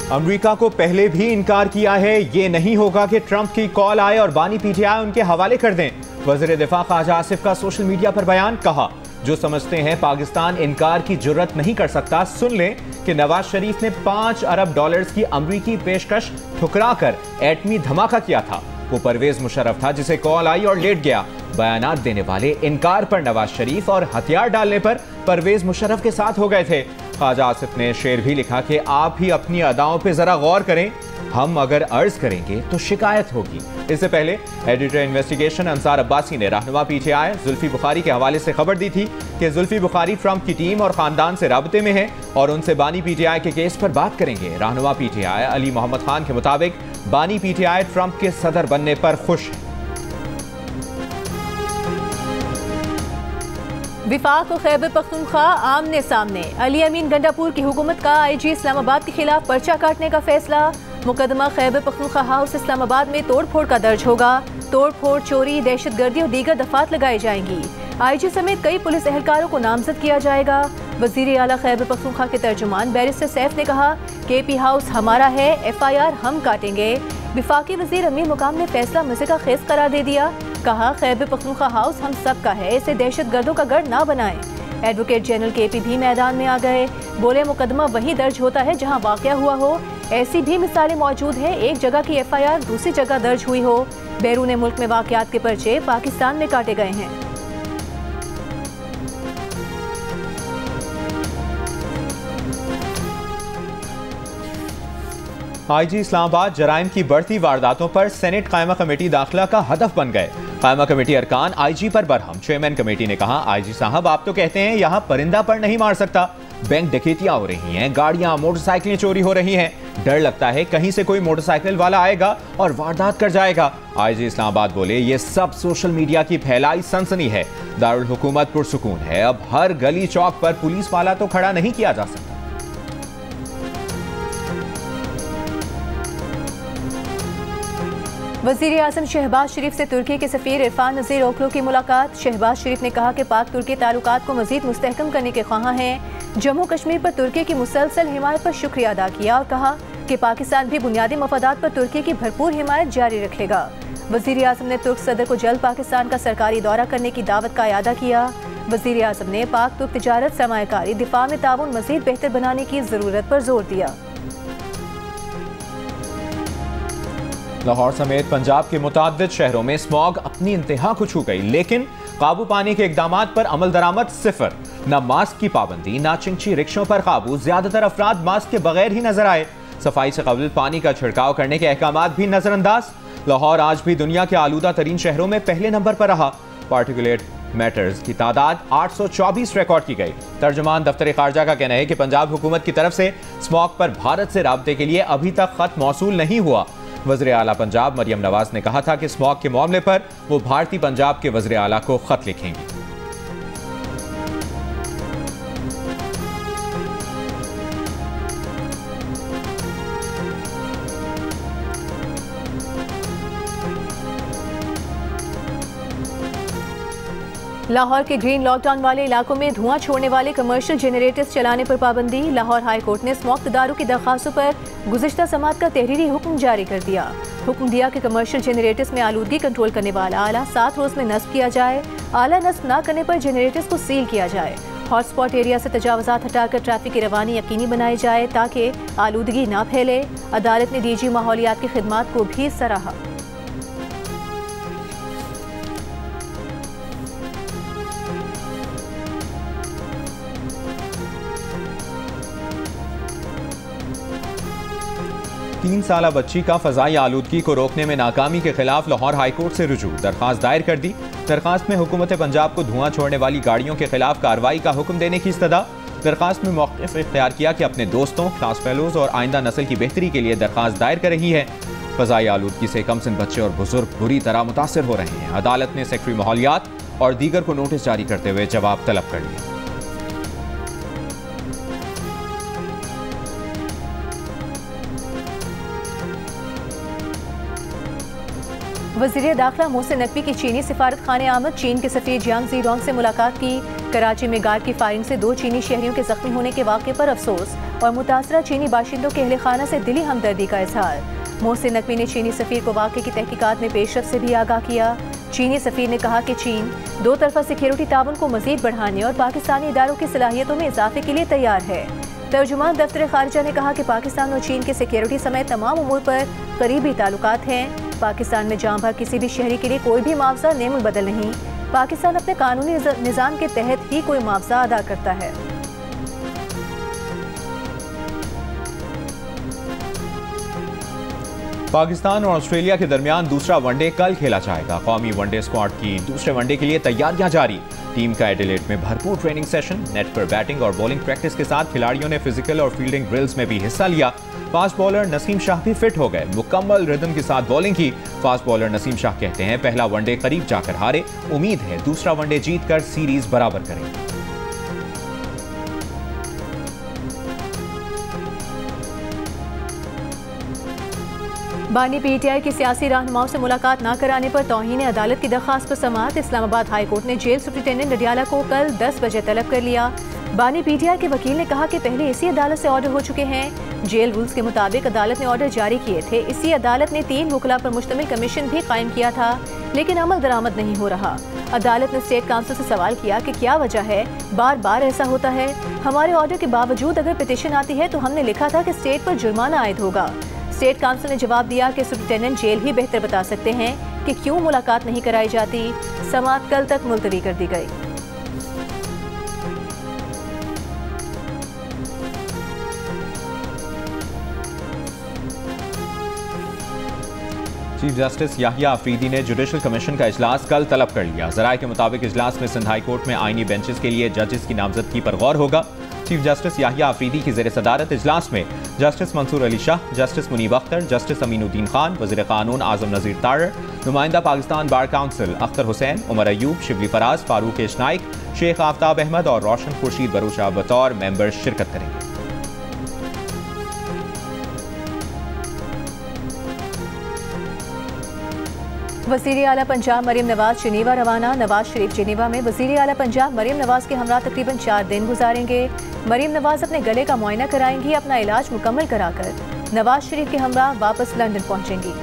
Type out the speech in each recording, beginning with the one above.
America को पहले भी इनकार किया है, ये नहीं होगा कि ट्रंप की कॉल आए और बानी पीटीआई उनके हवाले कर दें। वज़ीर दिफा ख्वाजा आसिफ का सोशल मीडिया पर बयान, कहा जो समझते हैं पाकिस्तान इनकार की जुर्रत नहीं कर सकता, सुन लें कि नवाज शरीफ ने $5 अरब की अमरीकी पेशकश ठुकराकर एटमी धमाका किया था। वो परवेज मुशर्रफ था जिसे कॉल आई और लेट गया। बयानात देने वाले इनकार पर नवाज शरीफ और हथियार डालने पर परवेज मुशर्रफ के साथ हो गए थे। ख्वाजा आसिफ ने शेर भी लिखा कि आप ही अपनी अदाओं पे जरा गौर करें, हम अगर अर्ज करेंगे तो शिकायत होगी। इससे पहले एडिटर इन्वेस्टिगेशन अंसार अब्बासी ने रहनुमा पीटीआई जुल्फी बुखारी के हवाले से खबर दी थी कि जुल्फी बुखारी ट्रंप की टीम और खानदान से राब्ते में है और उनसे बानी पीटीआई के केस पर बात करेंगे। रहनुमा पीटीआई अली मोहम्मद खान के मुताबिक बानी पीटीआई ट्रंप के सदर बनने पर खुश है। विफाक और खैबर पख्तूनख्वा आमने सामने, अली अमीन गंडापुर की हुकूमत का आईजी इस्लामाबाद के खिलाफ पर्चा काटने का फैसला। मुकदमा खैबर पख्तूनख्वा हाउस इस्लामाबाद में तोड़फोड़ का दर्ज होगा। तोड़फोड़, चोरी, दहशतगर्दी और दीगर दफात लगाई जाएंगी। आईजी समेत कई पुलिस एहलकारों को नामजद किया जाएगा। वजीर आला खैबर पख्तूनख्वा के तर्जुमान बैरिस्टर सैफ ने कहा केपी हाउस हमारा है, FIR हम काटेंगे। विफाकी वजीर अमीर मुकाम ने फैसला मज़े का खेस करार दे दिया। कहा खैबर पख्तूनख्वा हाउस हम सब का है, इसे दहशतगर्दों का गढ़ ना बनाएं। एडवोकेट जनरल KP भी मैदान में आ गए। बोले मुकदमा वहीं दर्ज होता है जहां वाक़या हुआ हो। ऐसी भी मिसालें मौजूद हैं, एक जगह की FIR दूसरी जगह दर्ज हुई हो। बैरून मुल्क में वाक़यात के पर्चे पाकिस्तान में काटे गए हैं। आईजी इस्लामाबाद जराइम की बढ़ती वारदातों पर सेनेट कायमा कमेटी दाखिला का हदफ बन गए। कायमा कमेटी अरकान आईजी पर बरहम। चेयरमैन कमेटी ने कहा आईजी साहब आप तो कहते हैं यहाँ परिंदा पर नहीं मार सकता, बैंक डकैतियां हो रही हैं, गाड़ियां मोटरसाइकिलें चोरी हो रही हैं, डर लगता है कहीं से कोई मोटरसाइकिल वाला आएगा और वारदात कर जाएगा। आईजी इस्लामाबाद बोले ये सब सोशल मीडिया की फैलाई सनसनी है, दारुल हुकूमत पुरसुकून है, अब हर गली चौक पर पुलिस वाला तो खड़ा नहीं किया जा सकता। वज़ीर आज़म शहबाज शरीफ से तुर्की के सफ़ीर इरफान नज़ीर ओकलो की मुलाकात। शहबाज शरीफ ने कहा कि पाक तुर्की ताल्लुकात को मज़ीद मुस्तहकम करने के ख्वाहां हैं। जम्मू कश्मीर पर तुर्की की मुसलसल हिमायत पर शुक्रिया अदा किया और कहा कि पाकिस्तान भी बुनियादी मफादात पर तुर्की की भरपूर हिमायत जारी रखेगा। वज़ीर आज़म ने तुर्क सदर को जल्द पाकिस्तान का सरकारी दौरा करने की दावत का इयादा किया। वज़ीर आज़म ने पाक तुर्क तिजारत, सरमायाकारी, दिफा में ताउन मज़ीद बेहतर बनाने की ज़रूरत पर जोर दिया। लाहौर समेत पंजाब के मुताद्दिद शहरों में स्मॉग अपनी इंतहा को छू गई, लेकिन काबू पाने के इकदामात पर अमल दरामद सिफर। न मास्क की पाबंदी, न चिंची रिक्शों पर काबू, ज्यादातर अफराद मास्क के बगैर ही नजर आए। सफाई से कबल पानी का छिड़काव करने के अहकामात भी नजरअंदाज। लाहौर आज भी दुनिया के आलूदा तरीन शहरों में पहले नंबर पर रहा। पार्टिकुलेट मैटर्स की तादाद 824 रिकॉर्ड की गई। तर्जुमान दफ्तर खारजा का कहना है कि पंजाब हुकूमत की तरफ से स्मॉग पर भारत से राब्ते के लिए अभी तक खत मौसूल नहीं हुआ। वज़ीर आला पंजाब मरियम नवाज ने कहा था कि स्मॉग के मामले पर वो भारतीय पंजाब के वज़ीर आला को खत लिखेंगी। लाहौर के ग्रीन लॉकडाउन वाले इलाकों में धुआं छोड़ने वाले कमर्शियल जनरेटर्स चलाने पर पाबंदी। लाहौर हाई कोर्ट ने स्मॉग तदारुक की दरखास्तों पर गुज़िश्ता समात का तहरीरी हुक्म जारी कर दिया। हुक्म दिया कि कमर्शियल जनरेटर्स में आलूदगी कंट्रोल करने वाला आला 7 रोज में नस्ब किया जाए। आला नस्ब न करने पर जनरेटर्स को सील किया जाए। हॉटस्पॉट एरिया से तजावजात हटाकर ट्रैफिक की रवानी यकीनी बनाई जाए ताकि आलूदगी न फैले। अदालत ने DG माहौलियात की खिदमात को भी सराहा। तीन साला बच्ची का फजाई आलूदगी को रोकने में नाकामी के खिलाफ लाहौर हाईकोर्ट से रुजू, दरखास्त दायर कर दी। दरखास्त में हुकूमत पंजाब को धुआं छोड़ने वाली गाड़ियों के खिलाफ कार्रवाई का हुक्म देने की इस्तदा। दरखास्त में मौक़िफ़ इख्तियार किया कि अपने दोस्तों, क्लास फेलोज और आइंदा नस्ल की बेहतरी के लिए दरखास्त दायर कर रही है। फजाई आलूदगी से कमसिन बच्चे और बुजुर्ग बुरी तरह मुतासर हो रहे हैं। अदालत ने सेक्रेटरी माहौलियात और दीगर को नोटिस जारी करते हुए जवाब तलब कर लिया। वज़ीर दाखिला मोहसिन नकवी की चीनी सिफारत खाने आमद। चीन के सफ़ीर जियांग ज़ीरोंग से मुलाकात की। कराची में गार्ड की फायरिंग से 2 चीनी शहरियों के जख्मी होने के वाक़े पर अफसोस और मुतासरा चीनी बाशिंदों के अहले खाना से दिली हमदर्दी का इजहार। मोहसिन नकवी ने चीनी सफीर को वाक़े की तहकीकात में पेशरफ से भी आगाह किया। चीनी सफीर ने कहा कि चीन 2 तरफ़ा सिक्योरिटी ताउन को मज़ीद बढ़ाने और पाकिस्तानी इदारों की सलाहियतों में इजाफे के लिए तैयार है। तर्जुमान दफ्तर खारिजा ने कहा कि पाकिस्तान और चीन के सिक्योरिटी समेत तमाम उमूर पर करीबी ताल्लुकात हैं। पाकिस्तान में जहाँ भर किसी भी शहरी के लिए कोई भी मुआवजा नेमुल बदल नहीं। पाकिस्तान अपने कानूनी निज़ाम के तहत ही कोई मुआवजा अदा करता है। पाकिस्तान और ऑस्ट्रेलिया के दरमियान दूसरा वनडे कल खेला जाएगा। कौमी वनडे स्क्वाड की दूसरे वनडे के लिए तैयारियां जारी। टीम का एडिलेड में भरपूर ट्रेनिंग सेशन, नेट पर बैटिंग और बॉलिंग प्रैक्टिस के साथ खिलाड़ियों ने फिजिकल और फील्डिंग ड्रिल्स में भी हिस्सा लिया। फास्ट बॉलर नसीम शाह भी फिट हो गए, मुकम्मल रिदम के साथ बॉलिंग की। फास्ट बॉलर नसीम शाह कहते हैं पहला वनडे करीब जाकर हारे, उम्मीद है दूसरा वनडे जीतकर सीरीज बराबर करेंगे। बानी पीटीआई की सियासी रहनुमाओं से मुलाकात न कराने पर तौहीन अदालत की दरखास्त पर समाअत। इस्लामाबाद हाई कोर्ट ने जेल सुप्रिंटेंडेंट डडियाला को कल 10 बजे तलब कर लिया। बानी पीटीआई के वकील ने कहा कि पहले इसी अदालत से ऑर्डर हो चुके हैं। जेल रूल्स के मुताबिक अदालत ने ऑर्डर जारी किए थे। इसी अदालत ने 3 वकला पर मुश्तमिल कमीशन भी कायम किया था, लेकिन अमल दरामद नहीं हो रहा। अदालत ने स्टेट काउंसिल से सवाल किया कि क्या वजह है, बार बार ऐसा होता है। हमारे ऑर्डर के बावजूद अगर पिटीशन आती है तो हमने लिखा था कि स्टेट पर जुर्माना आयद होगा। स्टेट काउंसिल ने जवाब दिया कि सुप्रिंटेंडेंट जेल ही बेहतर बता सकते हैं कि क्यों मुलाकात नहीं कराई जाती। समाअत कल तक मुलतवी कर दी गई। चीफ जस्टिस याहिया अफरीदी ने जुडिशल कमीशन का इजलास कल तलब कर लिया। ज़राए के मुताबिक इजलास में सिंध हाई कोर्ट में आईनी बेंचेस के लिए जजेस की नामजदगी पर गौर होगा। चीफ जस्टिस याहिया अफरीदी की ज़ेर सदारत इजलास में justice Mansoor Ali Shah, justice Munib Akhtar, justice Aminuddin Khan, वज़ीर कानून आज़म नज़ीर तारर, नुमाइंदा Pakistan bar council Akhtar Hussain, Umar Ayub, Shibli Faraz, Farooq H Naek, Sheikh Aftab Ahmed और रोशन खुर्शीद बरूचा बतौर मेंबर शिरकत करेंगे। वज़ीर आला पंजाब मरीम नवाज जिनेवा रवाना। नवाज शरीफ जिनेवा में वज़ीर आला पंजाब मरीम नवाज के हमरा तकरीबन 4 दिन गुजारेंगे। मरीम नवाज अपने गले का मुआयना कराएंगी। अपना इलाज मुकम्मल कराकर नवाज शरीफ के हमरा वापस लंदन पहुंचेंगी।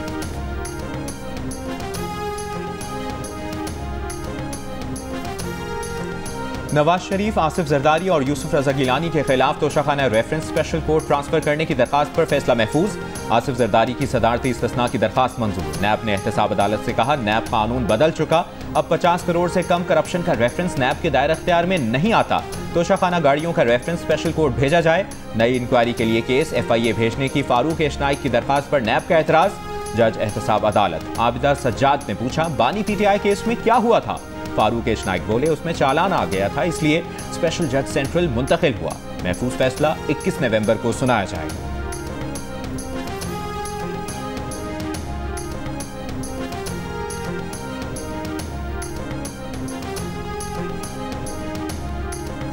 नवाज शरीफ, आसिफ जरदारी और यूसुफ रजा गिलानी के खिलाफ Toshakhana reference special court transfer करने की दरखास्त पर फैसला महफूज। आसिफ जरदारी की सदारती इस्तिस्ना की दरखास्त मंजूर। नैब ने एहतसाब अदालत से कहा नैब कानून बदल चुका, अब 50 करोड़ से कम करप्शन का रेफरेंस नैब के दायरे इख्तियार में नहीं आता। तोशाखाना गाड़ियों का रेफरेंस स्पेशल कोर्ट भेजा जाए। नई इंक्वायरी के लिए केस FIA भेजने की फारूक एश नाइक की दरखास्त पर नैब का एतराज। जज एहतसाब अदालत आबिदा सज्जाद ने पूछा बानी PTI केस में क्या हुआ था। फारूक एश नाइक बोले उसमें चालान आ गया था, इसलिए स्पेशल जज सेंट्रल मुंतकिल हुआ। महफूज फैसला 21 नवंबर को सुनाया जाएगा।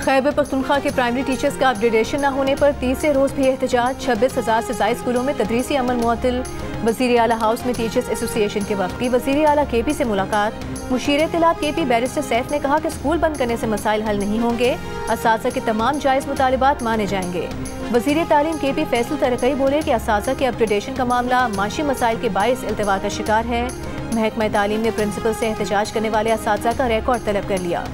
खैबर पख्तूनख्वा के प्राइमरी टीचर्स का अपग्रेडेशन न होने पर तीसरे रोज भी एहतजाज। 26,000 से ज़ायद स्कूलों में तदरीसी अमल मुअत्तल। वज़ीर आला हाउस में टीचर्स एसोसिएशन के वफ़द की वज़ीर आला KP से मुलाकात। मुशीर इत्तलात KP बैरिस्टर सैफ ने कहा कि स्कूल बंद करने से मसाइल हल नहीं होंगे, असातिज़ा के तमाम जायज़ मुतालिबात माने जाएंगे। वज़ीर तालीम KP फैसल तरक़ई बोले कि असातिज़ा के अपग्रेडेशन का मामला माशी मसाइल के बाइस इल्तिवा का शिकार है। महकमा तालीम ने प्रिंसिपल से एहतजाज करने वाले असातिज़ा का रिकॉर्ड तलब कर लिया।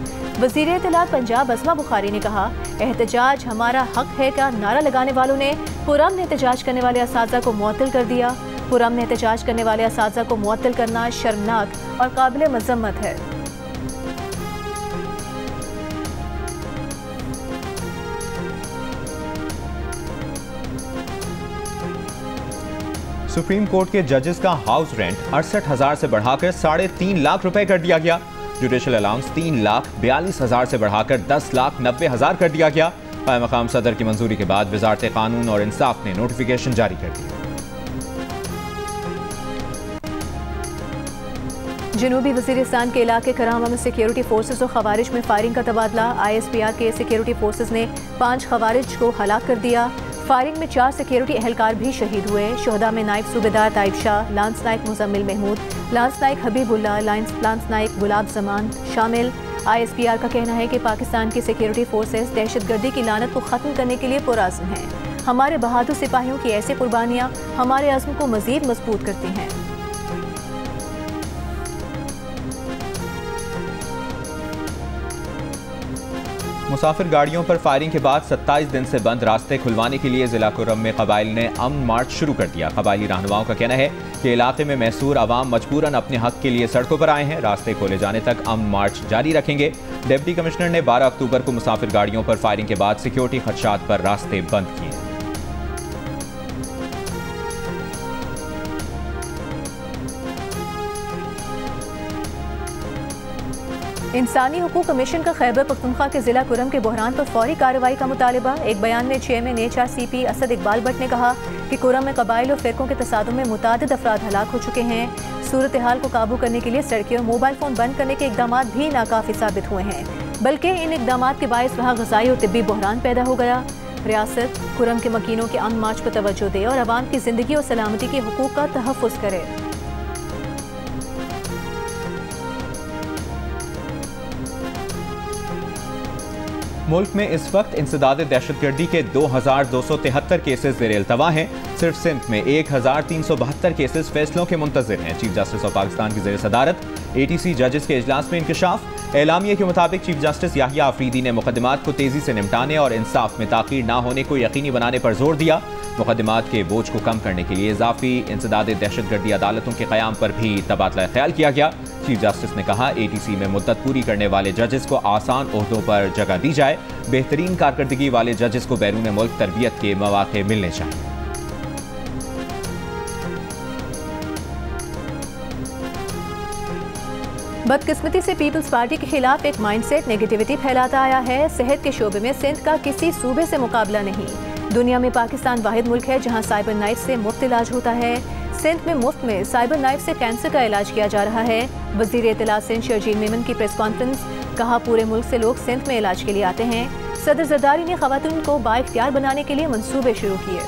वज़ीर इत्तलात पंजाब अस्मा बुखारी ने कहा एहतजाज हमारा हक है का नारा लगाने वालों ने पुरअमन एहतजाज करने वाले असातिज़ा को मुअत्तल कर दिया। पुरअमन एहतजाज करने वाले असातिज़ा को मुअत्तल करना शर्मनाक और काबिल मज़म्मत है। सुप्रीम कोर्ट के जजेस का हाउस रेंट 68,000 से बढ़ाकर 3.5 लाख रुपए कर दिया गया। जुडिशल अलाउंस 3,42,000 से बढ़ाकर 10,90,000 कर दिया गया। क़ायम-मक़ाम सदर की मंजूरी के बाद वज़ारत कानून और इंसाफ ने नोटिफिकेशन जारी कर दिया। जनूबी वज़ीरिस्तान के इलाके करामा में सिक्योरिटी फोर्सेस और खवारिज में फायरिंग का तबादला। ISPR के सिक्योरिटी फोर्सेस ने 5 खवारिज को हलाक कर दिया। फायरिंग में 4 सिक्योरिटी एहलकार भी शहीद हुए। शोहदा में नायब सूबेदार ताइब शाह, लांस नायक मुजम्मिल महमूद, लांस नायक हबीबुल्लाह, लांस नायक गुलाब जमान शामिल। ISPR का कहना है कि पाकिस्तान की सिक्योरिटी फोर्सेस दहशतगर्दी की लानत को ख़त्म करने के लिए पुरअज़्म हैं। हमारे बहादुर सिपाहियों की ऐसी कुर्बानियाँ हमारे अज़्म को मज़ीद मजबूत करती हैं। मुसाफिर गाड़ियों पर फायरिंग के बाद 27 दिन से बंद रास्ते खुलवाने के लिए जिला कुर्रम में कबाइल ने अमन मार्च शुरू कर दिया। कबायली रहनुमाओं का कहना है कि इलाके में महसूर अवाम मजबूरन अपने हक के लिए सड़कों पर आए हैं। रास्ते खोले जाने तक अमन मार्च जारी रखेंगे। डिप्टी कमिश्नर ने 12 अक्टूबर को मुसाफिर गाड़ियों पर फायरिंग के बाद सिक्योरिटी खदशात पर रास्ते बंद किए। इंसानी हुकूक कमीशन का खैबर पख्तूनख्वा के जिला कुरम के बहरान पर फौरी कार्रवाई का मुतालबा। एक बयान में चेयरमैन HRCP असद इकबाल भट्ट ने कहा कि कुरम में कबाइल और फ़िरकों के तसादुम में मुतादिद अफराद हलाक हो चुके हैं। सूरत हाल को काबू करने के लिए सड़कें और मोबाइल फ़ोन बंद करने के इकदाम भी नाकाफी साबित हुए हैं, बल्कि इन इकदाम के बायस वहाँ ग़ज़ाई और तिब्बी बहरान पैदा हो गया। रियासत कुरम के मकीनों के अमन मार्च पर तवज्जो दे और आवाम की ज़िंदगी और सलामती के हुकूक का तहफ़्फ़ुज़ करे। मुल्क में इस वक्त इंसदाद दहशतगर्दी के 2273 केसेस ज़ेर इल्तवा हैं। सिर्फ सिंध में 1372 केसेस फैसलों के मुंतज़िर हैं। चीफ जस्टिस ऑफ पाकिस्तान की ज़ेर सदारत ATC जजेस के इजलास में इंकशाफ। एलामिया के मुताबिक चीफ जस्टिस याहिया आफरीदी ने मुकदमात को तेजी से निपटाने और इंसाफ में ताख़ीर न होने को यकीनी बनाने पर जोर दिया। मुकदमात के बोझ को कम करने के लिए इजाफी इंसदाद दहशतगर्दी अदालतों के क़याम पर भी तबादला ख्याल किया गया। चीफ जस्टिस ने कहा ATC में मुद्दत पूरी करने वाले जजेस को आसान ओहदों पर जगह दी जाए। बेहतरीन कारकर्दगी वाले जजेस को बैरून मुल्क तरबियत के मौके मिलने चाहिए। बदकिस्मती से पीपल्स पार्टी के खिलाफ एक माइंडसेट नेगेटिविटी फैलाता आया है। सेहत के शोबे में सिंध का किसी सूबे से मुकाबला नहीं। दुनिया में पाकिस्तान वाहिद मुल्क है जहां साइबर नाइफ से मुफ्त इलाज होता है। सिंध में मुफ्त में साइबर नाइफ से कैंसर का इलाज किया जा रहा है। वज़ीर इत्तला सिंध शर्जील मेमन की प्रेस कॉन्फ्रेंस। कहा पूरे मुल्क से लोग सिंध में इलाज के लिए आते हैं। सदर जरदारी ने ख़वातीन को बाइख्तियार बनाने के लिए मंसूबे शुरू किए।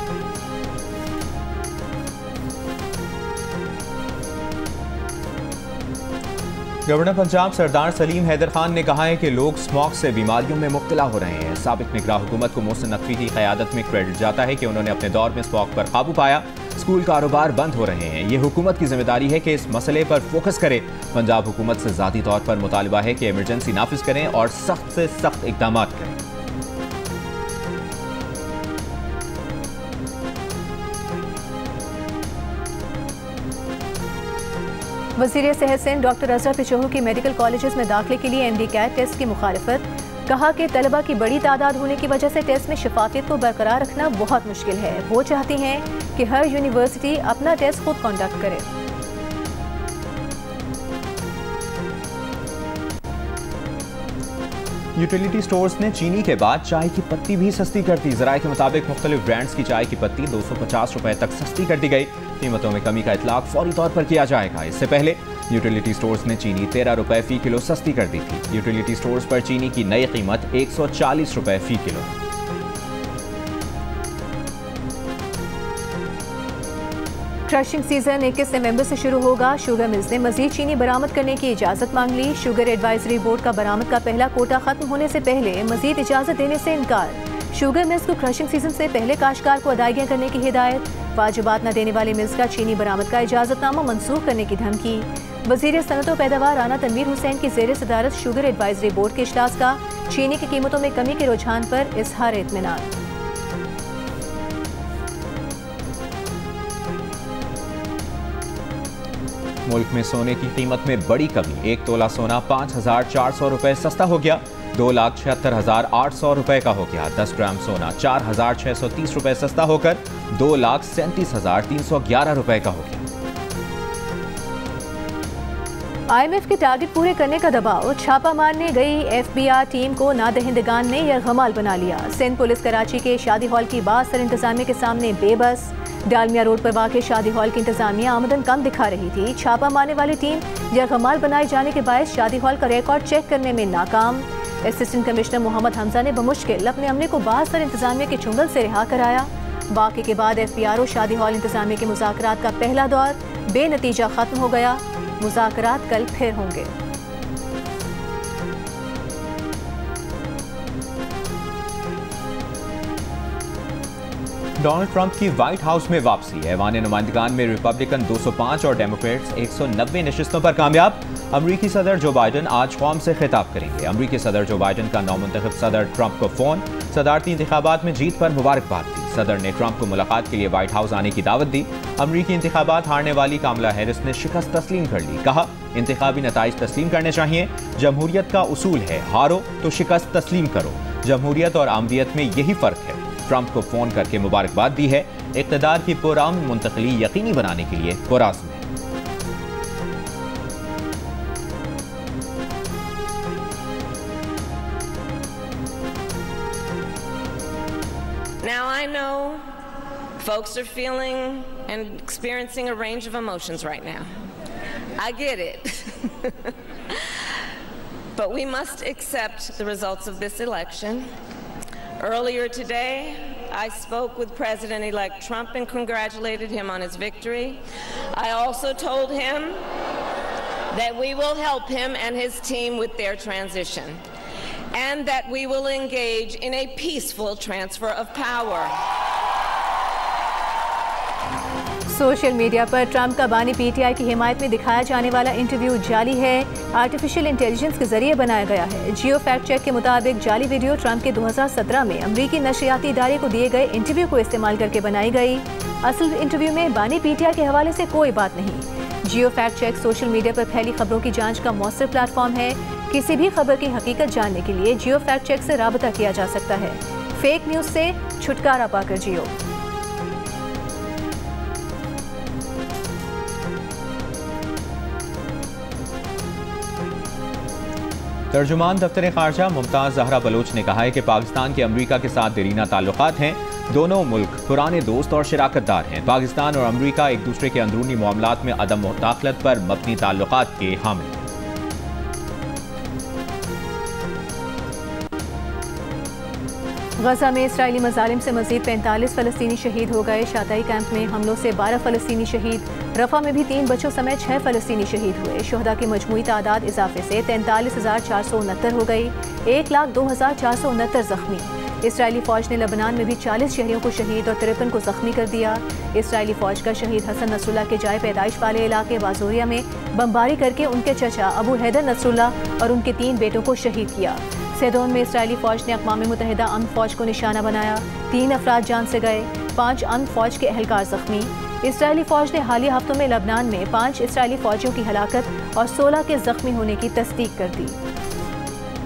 गवर्नर पंजाब सरदार सलीम हैदर खान ने कहा है कि लोग स्मॉग से बीमारियों में मुब्तला हो रहे हैं। साबिक निगरान हुकूमत को मोहसिन नकवी की क़यादत में क्रेडिट जाता है कि उन्होंने अपने दौर में स्मॉग पर काबू पाया। स्कूल कारोबार बंद हो रहे हैं। ये हुकूमत की जिम्मेदारी है कि इस मसले पर फोकस करे। पंजाब हुकूमत से ज़ाती तौर पर मुतालबा है कि इमरजेंसी नाफिज करें और सख्त से सख्त इक़दाम करें। वज़ीर सेहत सिंध डॉक्टर अजहर पिछोह की मेडिकल कॉलेजेस में दाखिले के लिए MD कैट टेस्ट की मुखालिफत। कहा कि तलबा की बड़ी तादाद होने की वजह से टेस्ट में शफाफियत को बरकरार रखना बहुत मुश्किल है। वो चाहती हैं कि हर यूनिवर्सिटी अपना टेस्ट खुद कंडक्ट करे। यूटिलिटी स्टोर्स ने चीनी के बाद चाय की पत्ती भी सस्ती कर दी। ज़राए के मुताबिक मुख्तलिफ ब्रांड्स की चाय की पत्ती 250 रुपए तक सस्ती कर दी गई। कीमतों में कमी का इतलाक फौरी तौर पर किया जाएगा। इससे पहले यूटिलिटी स्टोर्स ने चीनी 13 रुपए फी किलो सस्ती कर दी थी। यूटिलिटी स्टोर्स पर चीनी की नई कीमत 140 रुपए फी किलो है। क्रशिंग सीजन 21 नवंबर से शुरू होगा। शुगर मिल्स ने मजीद चीनी बरामद करने की इजाजत मांग ली। शुगर एडवाइजरी बोर्ड का बरामद का पहला कोटा खत्म होने से पहले मजीद इजाजत देने से इनकार। शुगर मिल्स को क्रशिंग सीजन से पहले काश्तकार को अदायगियां करने की हिदायत। वाजिबात न देने वाले मिल्स का चीनी बरामद का इजाजतनामा मंसूख करने की धमकी। वज़ीर सनत व पैदावार राना तनवीर हुसैन की ज़ेर सदारत शुगर एडवाइजरी बोर्ड के इजलास का चीनी की कीमतों में कमी के रुझान पर इजहार इत्मीनान। मुल्क में सोने की कीमत में बड़ी कमी। 1 तोला सोना 5,400 रुपए सस्ता हो गया। 2,76,800 रुपए का हो गया। 10 ग्राम सोना 4,630 रुपए सस्ता होकर 2,37,311 रुपए का हो गया। IMF के टारगेट पूरे करने का दबाव। छापा मारने गई FBI टीम को नादहिंदगान ने यरगमाल बना लिया। सिंध पुलिस कराची के शादी हॉल की बासर इंतजामिया के सामने बेबस। डालमिया रोड पर वाक़े शादी हॉल की इंतजामिया आमदन कम दिखा रही थी। छापा मारने वाली टीम यरगमाल बनाए जाने के बायस शादी हॉल का रिकॉर्ड चेक करने में नाकाम। असिस्टेंट कमिश्नर मोहम्मद हमजा ने बमुश्किल अपने अमले को बासर इंतजामिया के चुंगल से रिहा कराया। वाक़े के बाद FPRO शादी हॉल इंतजामिया के मुज़ाकरात का पहला दौर बेनतीजा खत्म हो गया। मुज़ाकरात कल फिर होंगे। डोनाल्ड ट्रंप की व्हाइट हाउस में वापसी। ऐवान नुमाइंदगान में रिपब्लिकन 205 और डेमोक्रेट्स 190 नशिस्तों पर कामयाब। अमरीकी सदर जो बाइडन आज कौम से खिताब करेंगे। अमरीकी सदर जो बाइडन का नौमुंतखब सदर ट्रंप को फोन, सदारती इंतखाबात में जीत पर मुबारकबाद दी। सदर ने ट्रंप को मुलाकात के लिए व्हाइट हाउस आने की दावत दी। अमरीकी इंतखाबात हारने वाली कामला हैरिस ने शिकस्त तस्लीम कर ली। कहा, इंतखाबी नताइज तस्लीम करने चाहिए। जमहूरियत का उसूल है, हारो तो शिकस्त तस्लीम करो। जमहूरियत और आमवियत में यही फ़र्क है। ट्रंप को फ़ोन करके मुबारकबाद दी है। इक़्तिदार की पुरअमन मुंतक़ली यकीनी बनाने के लिए पुरअज़्म है। Now I know folks are feeling and experiencing a range of emotions right now. I get it. But we must accept the results of this election. Earlier today, I spoke with President-elect Trump and congratulated him on his victory. I also told him that we will help him and his team with their transition, and that we will engage in a peaceful transfer of power. Social media पर Trump का बानी PTI की हिमायत में दिखाया जाने वाला interview जाली है, आर्टिफिशियल इंटेलिजेंस के जरिए बनाया गया है। जियो फैक्ट चेक के मुताबिक जाली वीडियो ट्रंप के 2017 में अमरीकी नशरियाती इदारे को दिए गए इंटरव्यू को इस्तेमाल करके बनाई गई। असल इंटरव्यू में बानी पीटीआई के हवाले से कोई बात नहीं। जियो फैक्ट चेक सोशल मीडिया पर फैली खबरों की जाँच का मौसर प्लेटफॉर्म है। किसी भी खबर की हकीकत जानने के लिए जियो फैक्ट चेक से राबता किया जा सकता है। फेक न्यूज़ से छुटकारा पाकर जियो। तर्जुमान दफ्तर खारजा मुमताज़ ज़हरा बलोच ने कहा है कि पाकिस्तान के अमरीका के साथ देरीना ताल्लुकात हैं। दोनों मुल्क पुराने दोस्त और शराकतदार हैं। पाकिस्तान और अमरीका एक दूसरे के अंदरूनी मामलात में अदम मुदाखलत पर मबनी ताल्लुकात के हामी। गजा में इसराइली मजालिम से मजीद 45 फ़लस्तीनी शहीद हो गए। शाताई कैंप में हमलों से 12 फ़लस्तीनी शहीद। रफा में भी 3 बच्चों समेत 6 फ़लस्तीनी शहीद हुए। शोहदा की मजमूई तादाद इजाफे से 43,469 हो गई। 1,02,469 जख्मी। इसराइली फौज ने लबनान में भी 40 शहरियों को शहीद और 53 को जख्मी कर दिया। इसराइली फौज का शहीद हसन नसरुल्लाह के जाए पैदाइश वाले इलाके बाजोरिया में बमबारी करके उनके चचा अबू हैदर नसरुल्लाह और उनके 3 बेटों को शहीद किया। सेदोन में इसराइली फौज ने अक़वाम मुत्तहिदा अमन फौज को निशाना बनाया। 3 अफराद जान से गए, 5 अमन फौज के एहलकार जख्मी। इसराइली फौज ने हालिया हफ्तों में लबनान में 5 इसराइली फौजियों की हलाकत और 16 के जख्मी होने की तस्दीक कर दी।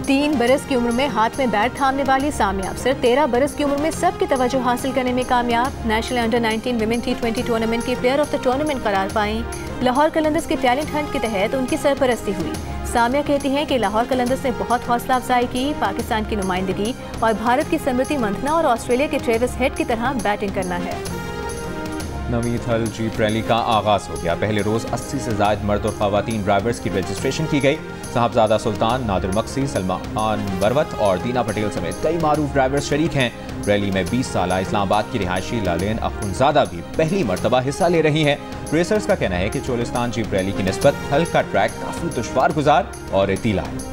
3 बरस की उम्र में हाथ में बैट थामने वाली सामिया अफसर 13 बरस की उम्र में सबकी तवज्जो हासिल करने में कामयाब। National under 19 women T20 tournament की प्लेयर ऑफ द टूर्नामेंट करार पाई। लाहौर कलंदर्स के टैलेंट हंट के तहत उनकी सरपरस्ती हुई। सामिया कहती हैं कि लाहौर कलंदर्स ने बहुत हौसला अफजाई की, पाकिस्तान की नुमाइंदगी और भारत की स्मृति मंथना और ऑस्ट्रेलिया के ट्रेविस हेड की तरह बैटिंग करना है। नवी थल जीप रैली का आगाज हो गया। पहले रोज 80 से ज्यादा मर्द और खवातीन ड्राइवर्स की रजिस्ट्रेशन की गई। साहबजादा सुल्तान, नादिर मक्सी, सलमान खान बरवत और दीना पटेल समेत कई मारूफ ड्राइवर्स शरीक हैं। रैली में 20 साल इस्लामाबाद की रिहायशी लालेन अखुनजादा भी पहली मरतबा हिस्सा ले रही हैं। रेसर्स का कहना है कि चोलिस्तान जीप रैली की निस्बत थल का ट्रैक काफी दुश्वार गुजार और रेतीला है।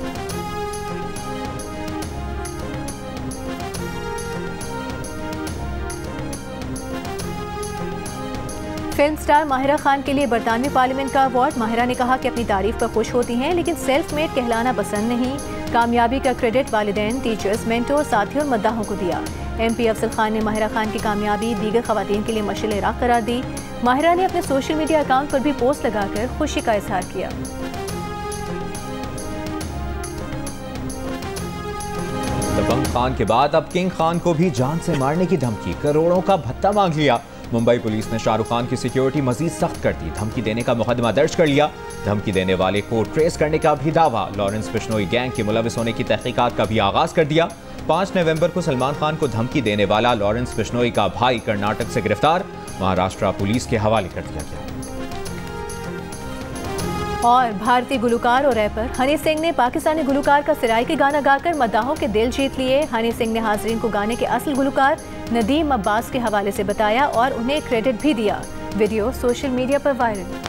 फिल्म स्टार माहिरा खान के लिए बरतानवी पार्लियामेंट का अवार्ड। माहिरा ने कहा कि अपनी तारीफ पर खुश होती हैं लेकिन सेल्फ मेड कहलाना पसंद नहीं। कामयाबी का क्रेडिट वालिदैन, टीचर्स, मेंटोर, साथियों और मद्दाहों को दिया। MP अफजल खान ने माहिरा खान की कामयाबी दीगर खवातीन के लिए मशाल राह करार दी। माहिरा ने अपने सोशल मीडिया अकाउंट पर भी पोस्ट लगाकर खुशी का इजहार किया। दबंग खान के बाद अब किंग खान को भी जान से मारने की धमकी, करोड़ों का भत्ता मांग लिया। मुंबई पुलिस ने शाहरुख खान की सिक्योरिटी मजीद सख्त कर दी। धमकी देने का मुकदमा दर्ज कर लिया। धमकी देने वाले को ट्रेस करने का भी दावा। लॉरेंस बिश्नोई गैंग के मुलविस होने की तहकीकात का भी आगाज कर दिया। 5 नवंबर को सलमान खान को धमकी देने वाला लॉरेंस बिश्नोई का भाई कर्नाटक से गिरफ्तार, महाराष्ट्र पुलिस के हवाले कर दिया गया। और भारतीय गुलकार और रैपर हनी सिंह ने पाकिस्तानी गुलकार का सिराइकी गाना गाकर मद्दाहों के दिल जीत लिए। हनी सिंह ने हाजरीन को गाने के असल गुलकार नदीम अब्बास के हवाले से बताया और उन्हें क्रेडिट भी दिया। वीडियो सोशल मीडिया पर वायरल।